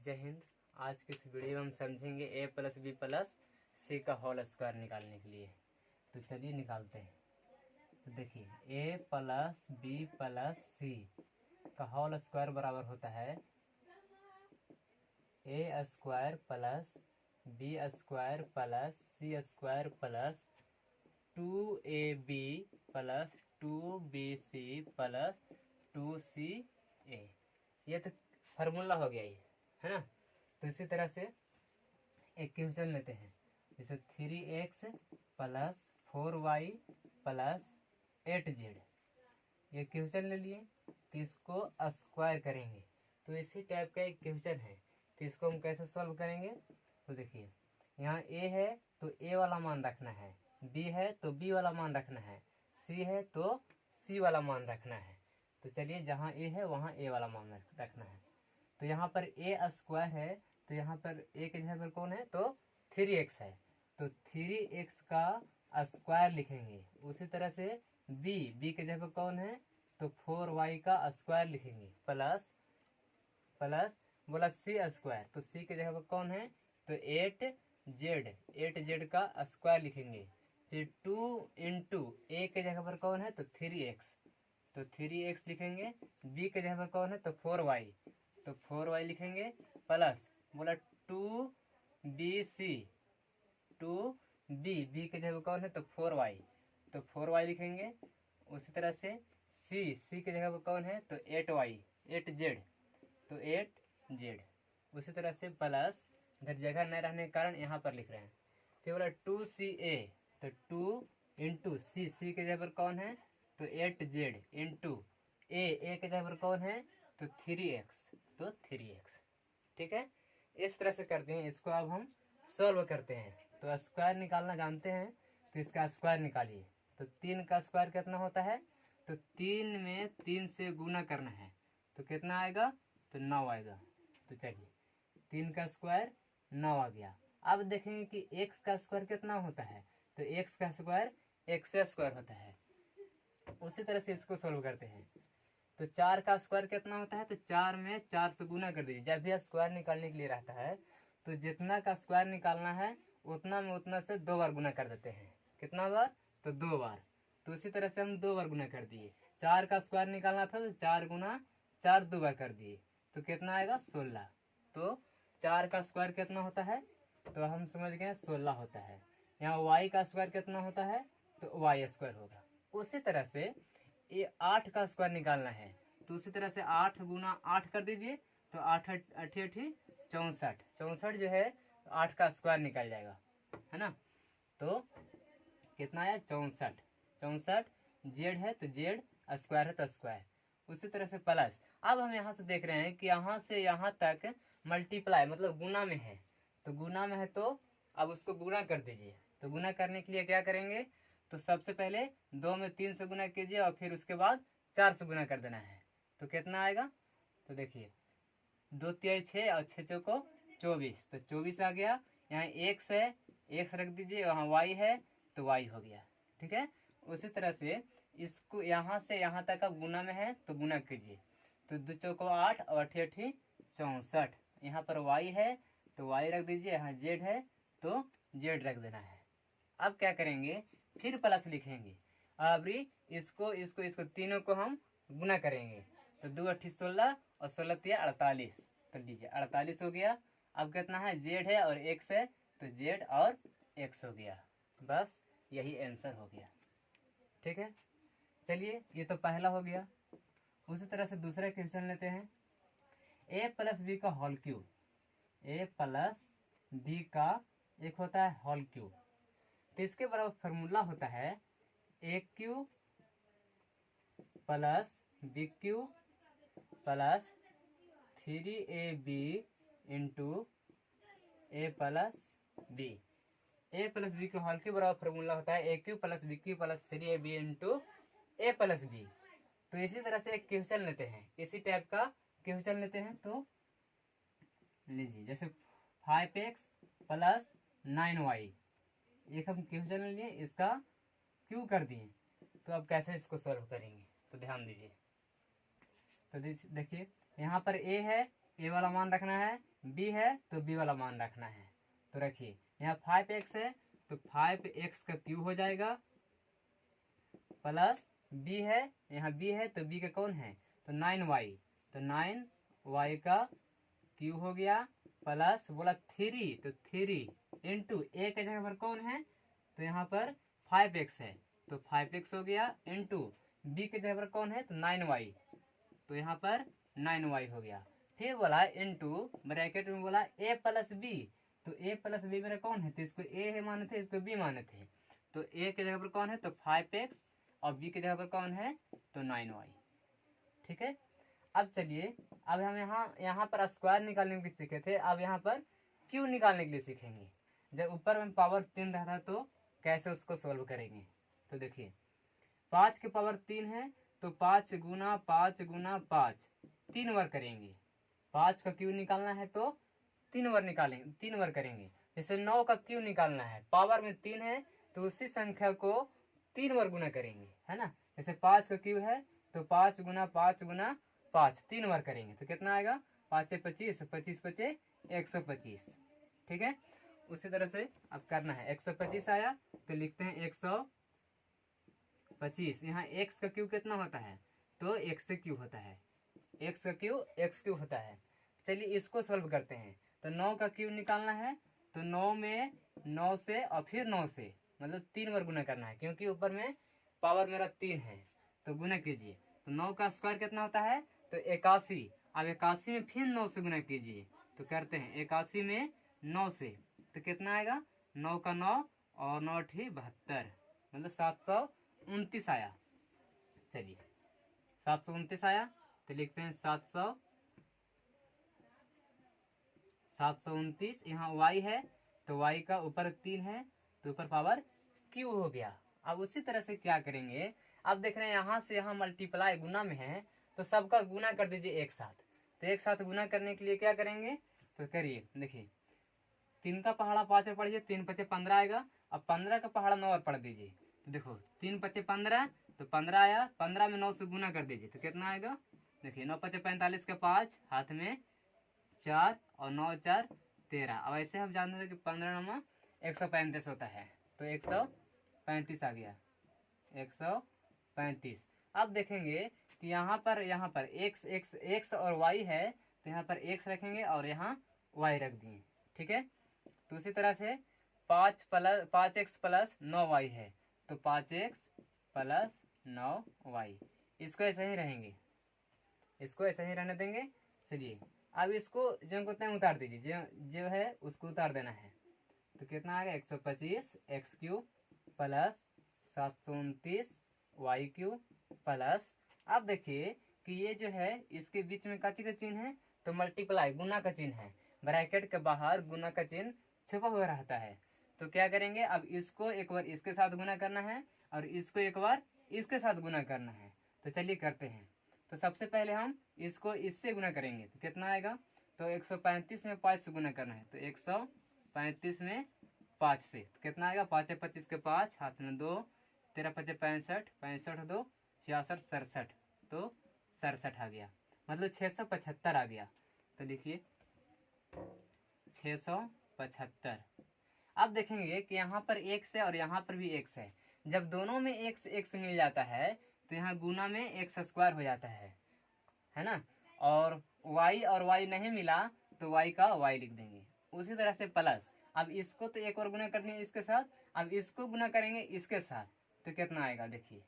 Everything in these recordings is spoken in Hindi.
जय हिंद। आज के इस वीडियो में हम समझेंगे a plus B plus C का होल स्क्वायर निकालने के लिए। तो चलिए निकालते हैं। तो देखिए a plus B plus C का होल स्क्वायर बराबर होता है a square plus B square plus C square plus 2ab plus 2bc plus 2ca। ये तो फार्मूला हो गया ये, है ना। तो इसी तरह से एक क्वेश्चन लेते हैं, जैसे 3x plus 4y plus 8z। ये क्वेश्चन ले लिए, तो इसको स्क्वायर करेंगे। तो इसी टाइप का एक क्वेश्चन है, तो इसको हम कैसे सॉल्व करेंगे। तो देखिए यहाँ a है तो a वाला मान रखना है, b है तो b वाला मान रखना है, c है तो c वाला मान रखना है। तो चलिए जहाँ a है वहाँ a वाला मान रखना है। तो यहाँ पर a स्क्वायर है, तो यहाँ पर a के जगह पर कौन है, तो 3x है, तो 3x का स्क्वायर लिखेंगे। उसी तरह से b के जगह पर कौन है, तो 4y का स्क्वायर लिखेंगे प्लस बोला c स्क्वायर, तो c के जगह पर कौन है, तो 8z का स्क्वायर लिखेंगे। फिर 2 इंटू a के जगह पर कौन है, तो 3x, तो 3x लिखेंगे। b के जगह पर कौन है, तो 4y, तो 4y लिखेंगे प्लस बोला 2bc, 2b के जगह पर कौन है, तो 4y, तो 4y लिखेंगे। उसी तरह से c के जगह पर कौन है, तो 8z, तो 8z। उसी तरह से प्लस इधर जगह नहीं रहने के कारण यहाँ पर लिख रहे हैं। फिर बोला 2ca, तो 2 इंटू c के जगह पर कौन है, तो 8z इंटू a के जगह पर कौन है, तो 3x, तो 3x। ठीक है, इस तरह से करते हैं। इसको अब हम सॉल्व करते हैं। तो स्क्वायर निकालना जानते हैं, तो इसका स्क्वायर निकालिए। तो 3 का स्क्वायर कितना होता है, तो 3 में 3 से गुना करना है, तो कितना आएगा, तो 9 आएगा। तो चलिए 3 का स्क्वायर 9 आ गया। अब देखेंगे कि x का स्क्वायर कितना होता है, तो x का स्क्वायर x स्क्वायर होता है। उसी तरह से इसको सोल्व करते हैं। तो 4 का स्क्वायर कितना होता है, तो 4 में 4 से गुना कर दीजिए। जब भी स्क्वायर निकालने के लिए रहता है, तो जितना का स्क्वायर निकालना है उतना में उतना से 2 बार गुना कर देते हैं। कितना बार, तो 2 बार। तो उसी तरह से हम 2 बार गुना कर दिए। 4 का स्क्वायर निकालना था, तो 4 गुना 4 2 बार कर दिए, तो कितना आएगा, 16। तो 4 का स्क्वायर कितना होता है, तो हम समझ गए 16 होता है। यहाँ y का स्क्वायर कितना होता है, तो y स्क्वायर होगा। उसी तरह से ये 8 का स्क्वायर निकालना है, तो उसी तरह से 8 गुना 8 कर दीजिए, तो 8 8 64, 64 जो है 8 का स्क्वायर निकल जाएगा, है ना। तो कितना आया, 64, 64। जेड है तो जेड, स्क्वायर है तो स्क्वायर। उसी तरह से प्लस, अब हम यहाँ से देख रहे हैं कि यहाँ से यहाँ तक मल्टीप्लाई मतलब गुना में है, तो गुना में है तो अब उसको गुना कर दीजिए। तो गुना करने के लिए क्या करेंगे, तो सबसे पहले 2 में 3 से गुना कीजिए और फिर उसके बाद 4 से गुना कर देना है। तो कितना आएगा, तो देखिए 2 तिहाई 6 और 6 चौको 24, तो 24 आ गया। यहाँ x है, x रख दीजिए, वहाँ y है तो y हो गया। ठीक है, उसी तरह से इसको यहाँ से यहाँ तक का गुना में है तो गुना कीजिए। तो 2 चौको 8 और 8 8 64, यहाँ पर y है तो y रख दीजिए, यहाँ z है तो z रख देना है। अब क्या करेंगे, फिर प्लस लिखेंगे। अब इसको तीनों को हम गुना करेंगे। तो 2 8 16 और 16 तिया 48, तो लीजिए 48 हो गया। अब कितना है, जेड है और एक्स है, तो जेड और एक्स हो गया। बस यही आंसर हो गया। ठीक है, चलिए ये तो पहला हो गया। उसी तरह से दूसरा क्वेश्चन लेते हैं। a प्लस बी का whole cube, a plus B का एक होता है होल क्यूब, तो इसके बराबर फॉर्मूला होता है a cube plus b cube plus 3ab into a plus b. A plus b के होल के बराबर फॉर्मूला होता है a cube plus b cube plus 3ab into a plus b. तो इसी तरह से एक क्वेश्चन लेते हैं, इसी टाइप का क्वेश्चन लेते हैं। तो लीजिए जैसे 5x प्लस 9y, एक हम क्वेश्चन ले लिए, इसका क्यों कर दिए। तो अब कैसे इसको सॉल्व करेंगे, तो ध्यान दीजिए। तो देखिए यहाँ पर a है ए वाला मान रखना है, बी है तो बी वाला मान रखना है। तो रखिए यहाँ 5x है तो 5x का क्यूब हो जाएगा, प्लस बी है, यहाँ बी है तो बी का कौन है तो 9y, तो 9y का क्यूब हो गया, प्लस बोला 3 तो 3 इंटू ए के जगह पर कौन है तो यहाँ पर 5x है तो 5x हो गया, इंटू बी के जगह पर कौन है तो 9y, तो यहाँ पर 9y हो गया। फिर बोला इंटू ब्रैकेट में बोला a प्लस बी, तो a प्लस बी मेरा कौन है तो इसको a है माने थे, इसको b माने थे, तो a के जगह पर कौन है तो 5x और b के जगह पर कौन है तो 9y। ठीक है, अब चलिए अब हम यहाँ पर स्क्वायर निकालने के लिए सीखे थे, अब यहाँ पर क्यू निकालने के लिए सीखेंगे। जब ऊपर में पावर 3 रहता तो कैसे उसको सोल्व करेंगे। तो देखिए 5 के पावर 3 है तो 5 गुना 5 गुना 5 3 बार करेंगे। 5 का क्यू निकालना है तो 3 बार निकालेंगे, 3 बार करेंगे। जैसे 9 का क्यू निकालना है, पावर में 3 है तो उसी संख्या को 3 बार गुना करेंगे, है ना। जैसे 5 का क्यू है तो 5 गुना 5 गुना 5 3 बार करेंगे तो कितना आएगा 5 25, 25 25 125। ठीक है, उसी तरह से अब करना है। 125 आया तो लिखते हैं 125। यहाँ x का क्यू कितना होता है तो x से क्यू होता है, x का क्यू x क्यू होता है। चलिए इसको सॉल्व करते हैं। तो 9 का क्यू निकालना है तो 9 में 9 से और फिर 9 से मतलब 3 बार गुना करना है, क्योंकि ऊपर में पावर मेरा 3 है तो गुना कीजिए। तो 9 का स्क्वायर कितना होता है तो 81। अब 81 में फिर 9 से गुना कीजिए तो करते हैं 81 में 9 से तो कितना आएगा 9 का 9 और 9 ठी 72 मतलब 729 आया। चलिए 729 आया तो लिखते हैं 729। यहाँ y है तो y का ऊपर 3 है तो ऊपर पावर q हो गया। अब उसी तरह से क्या करेंगे, अब देख रहे हैं यहाँ से यहाँ मल्टीप्लाई गुना में है तो सबका गुना कर दीजिए एक साथ। तो एक साथ गुना करने के लिए क्या करेंगे तो करिए, देखिए 3 का पहाड़ा 5 और पढ़िए, 3 पचे 15 आएगा। अब 15 का पहाड़ा 9 और पढ़ दीजिए तो देखो 3 पचे 15 तो 15 आया, 15 में 9 से गुना कर दीजिए तो कितना आएगा, देखिए 9 पचे 45 का 5 हाथ में 4 और 9 4 13। अब ऐसे हम जानते हैं कि 15 नमा 135 होता है तो 135 आ गया 135। अब देखेंगे कि यहाँ पर x और y है तो यहाँ पर x रखेंगे और यहाँ y रख दिए। ठीक है, तो उसी तरह से 5x प्लस 9y है तो 5x प्लस 9y, इसको ऐसे ही रहेंगे, इसको ऐसे ही रहने देंगे। चलिए अब इसको जो को तय उतार दीजिए, जो है उसको उतार देना है तो कितना आएगा 125 X cube plus 729 Y cube plus. अब देखिए कि ये जो है इसके बीच में काची का चिन्ह है तो मल्टीप्लाई गुना का चिन्ह है, ब्रैकेट के बाहर गुना का चिन्ह छुपा हुआ रहता है। तो क्या करेंगे, अब इसको एक बार इसके साथ गुना करना है और इसको एक बार इसके साथ गुना करना है। तो चलिए करते हैं। तो सबसे पहले हम इसको इससे गुना करेंगे तो कितना आएगा तो 135 में 5 से गुना करना है तो 135 में 5 से तो कितना आएगा 5 25 के 5 हाथ में 2 13 5 65 65 2 66 67 तो 67 आ गया, मतलब 675 आ गया। तो लिखिए 675। अब देखेंगे कि यहाँ पर x है और यहाँ पर भी x है, जब दोनों में x मिल जाता है तो यहाँ गुना में x स्क्वायर हो जाता है ना, और y नहीं मिला तो y का y लिख देंगे। उसी तरह से प्लस, अब इसको तो एक और गुना करनी है इसके साथ, अब इसको गुना करेंगे इसके साथ तो कितना आएगा, देखिए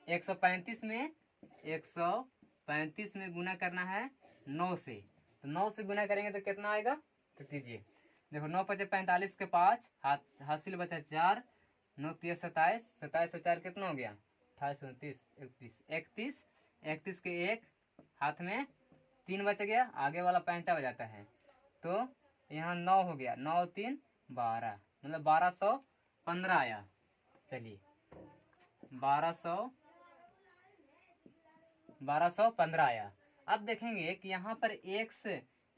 135 में गुना करना है 9 से, तो 9 से गुना करेंगे तो कितना आएगा, तो कीजिए देखो 9 पचे 45 के 5 हासिल बचा 4 9 30 27 27 और 4 कितना हो गया 28 29 31 के 1 हाथ में 3 बच गया, आगे वाला 5 हो जाता है तो यहाँ 9 हो गया, 9 3 12 मतलब 1215 आया। चलिए 1215 आया। अब देखेंगे कि यहाँ पर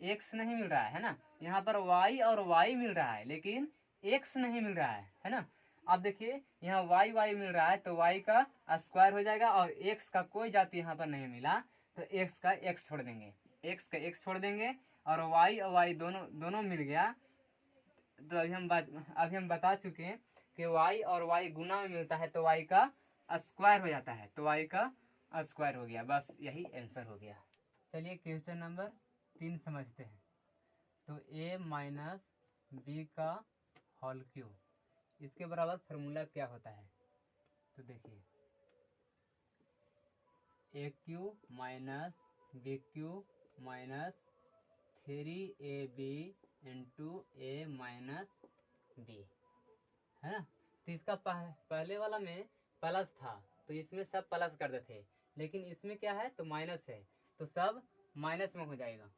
x नहीं मिल रहा है ना, यहाँ पर y और y मिल रहा है लेकिन x नहीं मिल रहा है ना। अब देखिए यहाँ y मिल रहा है तो y का स्क्वायर हो जाएगा और x का कोई जाति यहाँ पर नहीं मिला तो x का x छोड़ देंगे एक्स का एक्स छोड़ देंगे और वाई दोनों मिल गया। तो अभी हम बता चुके हैं कि वाई और वाई गुना में मिलता है तो वाई का स्क्वायर हो जाता है, तो वाई का स्क्वायर हो गया। बस यही आंसर हो गया। चलिए क्वेश्चन नंबर 3 समझते हैं। तो a माइनस बी का होल क्यूब, इसके बराबर फार्मूला क्या होता है? तो देखिए a cube minus b cube minus 3ab into a minus b, है ना। तो इसका पहले वाला में प्लस था तो इसमें सब प्लस कर देते, लेकिन इसमें क्या है तो माइनस है तो सब माइनस में हो जाएगा।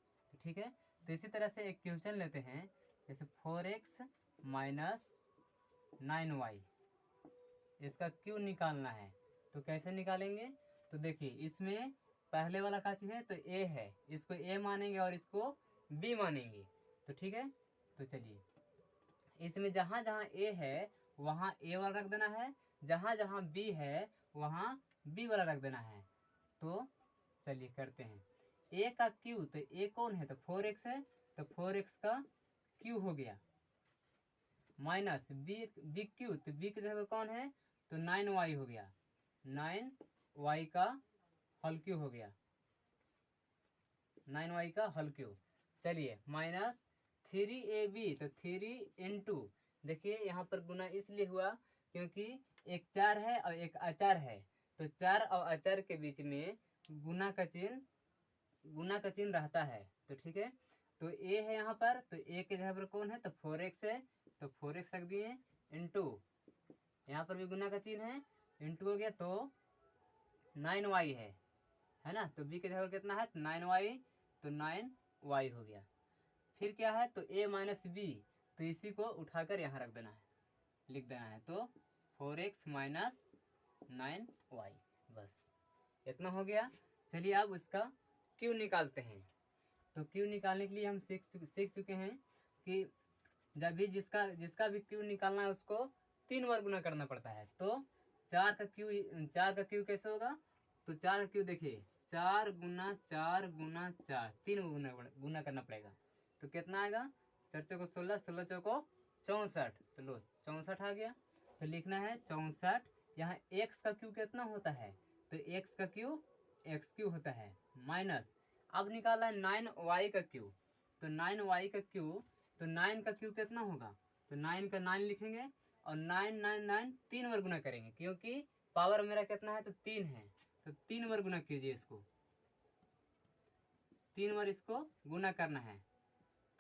ठीक है, तो इसी तरह से एक क्वेश्चन लेते हैं, जैसे 4x माइनस 9y, इसका क्यों निकालना है। तो कैसे निकालेंगे? तो देखिए इसमें पहले वाला का चीज़ है तो a है, इसको a मानेंगे और इसको b मानेंगे। तो ठीक है, तो चलिए इसमें जहाँ जहाँ a है वहाँ a वाला रख देना है, जहाँ जहाँ b है वहाँ b वाला रख देना है। तो चलिए करते हैं। a का q, तो a कौन है तो 4x है, तो 4x का q हो गया, माइनस b q, तो b की जगह कौन है तो 9y हो गया, 9y का होल क्यूब हो गया, 9y का होल क्यूब। चलिए माइनस 3ab, तो 3 इंटू, देखिए यहाँ पर गुना इसलिए हुआ क्योंकि एक चार है और एक अचार है, तो चार और अचार के बीच में गुना का चिन्ह रहता है। तो ठीक है, तो a है यहाँ पर, तो a के जगह पर कौन है तो 4x है, तो 4x रख दिए, इंटू यहाँ पर भी गुना का चिन्ह है, इंटू हो गया, तो 9y है ना। तो b के जगह कितना है 9y, तो 9y हो गया। फिर क्या है तो a माइनस बी, तो इसी को उठाकर यहाँ रख देना है, लिख देना है, तो 4x माइनस 9y, बस इतना हो गया। चलिए अब उसका क्यों निकालते हैं। तो क्यों निकालने के लिए हम सीख चुके हैं कि जब भी जिसका भी क्यों निकालना है उसको 3 बार गुना करना पड़ता है। तो 4 का क्यू कैसे होगा, तो 4 का क्यू देखिए 4 गुना 4 गुना 4, 3 गुना करना पड़ेगा। तो कितना आएगा, 4 चौको 16, 16 चौको 64, तो लो 64 आ गया। तो लिखना है 64। यहाँ x का क्यू कितना होता है, तो x का क्यू एक्स क्यू होता है, माइनस अब निकाला है 9y का क्यू, तो 9y का क्यू, तो 9 का क्यू कितना होगा, तो 9 का 9 लिखेंगे और 9 9 9 3 बार गुना करेंगे, क्योंकि पावर मेरा कितना है तो 3 है, तो 3 बार गुना कीजिए, इसको 3 बार इसको गुना करना है।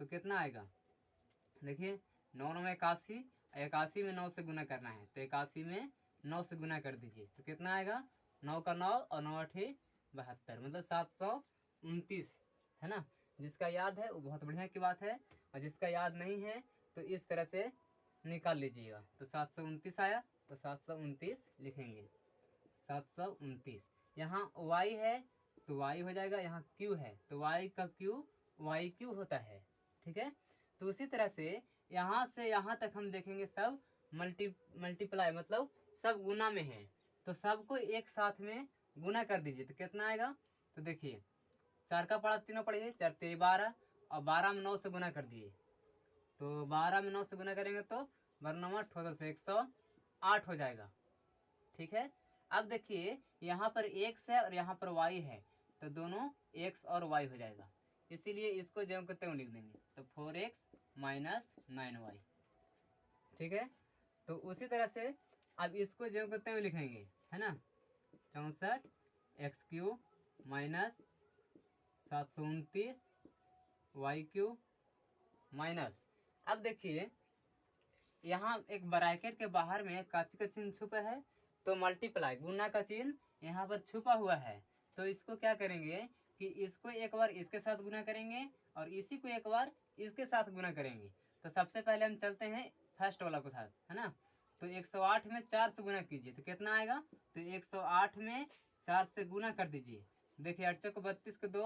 तो कितना आएगा, देखिए 9 9 81, 81 में 9 से गुना करना है, तो 81 में 9 से गुना कर दीजिए, तो कितना आएगा 9 का 9 और 9 8 72, मतलब 729, है ना। जिसका याद है वो बहुत बढ़िया की बात है, और जिसका याद नहीं है तो इस तरह से निकाल लीजिएगा। तो 729 आया, तो 729 लिखेंगे, 729। यहाँ y है तो y हो जाएगा, यहाँ q है तो y का q y q होता है। ठीक है, तो उसी तरह से यहाँ तक हम देखेंगे सब मल्टीप्लाई, मतलब सब गुना में है, तो सबको एक साथ में गुना कर दीजिए, तो कितना आएगा, तो देखिए 4 का पड़ा तीनों पड़ेगा, 4 3 12, और 12 में 9 से गुना कर दिए, तो 12 में 9 से गुना करेंगे तो 12 ठोदर से 108 हो जाएगा। ठीक है, अब देखिए यहाँ पर x है और यहाँ पर y है, तो दोनों x और y हो जाएगा, इसीलिए इसको ज्यों को त्यों लिख देंगे, तो 4x माइनस 9y। ठीक है, तो उसी तरह से अब इसको ज्यों को त्यों लिखेंगे, है ना, 64 X cube minus 729 Y cube minus, अब देखिए यहाँ एक ब्रैकेट के बाहर में काची का चिन्ह छुपा है, तो मल्टीप्लाई गुना का चिन्ह यहाँ पर छुपा हुआ है, तो इसको क्या करेंगे कि इसको एक बार इसके साथ गुना करेंगे और इसी को एक बार इसके साथ गुना करेंगे। तो सबसे पहले हम चलते हैं फर्स्ट वाला के साथ, है ना, तो 108 में 4 से गुना कीजिए, तो कितना आएगा, तो 108 में 4 से गुना कर दीजिए। देखिए 8 चौको 32 के 2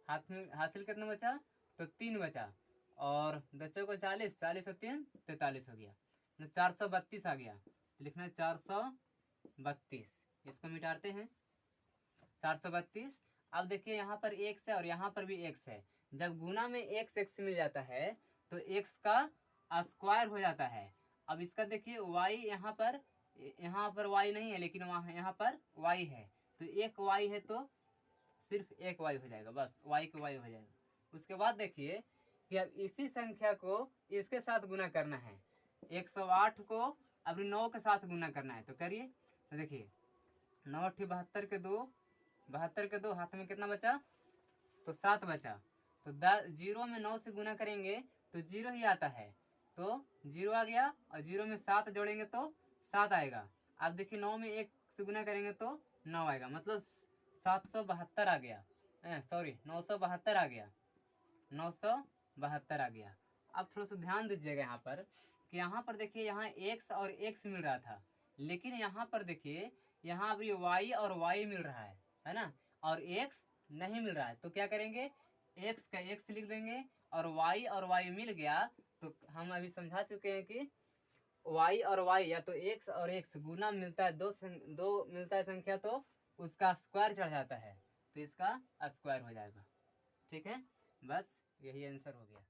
हाथ में हासिल कितना बचा, तो 3 बचा, और 2 चौको 40, 40 और 3 43 हो गया, 432 आ गया। लिखना है 432, इसको मिटाते हैं 432, अब देखिए यहाँ पर x है और यहाँ पर भी x है। जब गुना में x मिल जाता है तो x का स्क्वायर हो जाता है। अब इसका देखिए y यहाँ पर y नहीं है, लेकिन वहाँ यहाँ पर y है, तो एक y है तो सिर्फ एक y हो जाएगा, बस y को y हो जाएगा। उसके बाद देखिए कि अब इसी संख्या को इसके साथ गुना करना है। 108 को अब 9 के साथ गुना करना है, तो करिए। तो देखिए 9 72 के 2, 72 के 2, हाथ में कितना बचा, तो 7 बचा। तो 0 में 9 से गुना करेंगे तो 0 ही आता है, तो 0 आ गया, और 0 में 7 जोड़ेंगे तो 7 आएगा। अब देखिए 9 में 1 से गुना करेंगे तो 9 आएगा, मतलब 772 आ गया, सॉरी 972 आ गया, 972 आ गया। अब थोड़ा सा ध्यान दीजिएगा यहाँ पर कि यहाँ पर देखिए यहाँ x और x मिल रहा था, लेकिन यहाँ पर देखिए यहाँ अभी y और y मिल रहा है ना, और x नहीं मिल रहा है। तो क्या करेंगे, x का x लिख देंगे, और y मिल गया तो हम अभी समझा चुके हैं कि y और y या तो x और x गुना मिलता है, दो मिलता है संख्या, तो उसका स्क्वायर चढ़ जाता है, तो इसका स्क्वायर हो जाएगा। ठीक है, बस यही आंसर हो गया।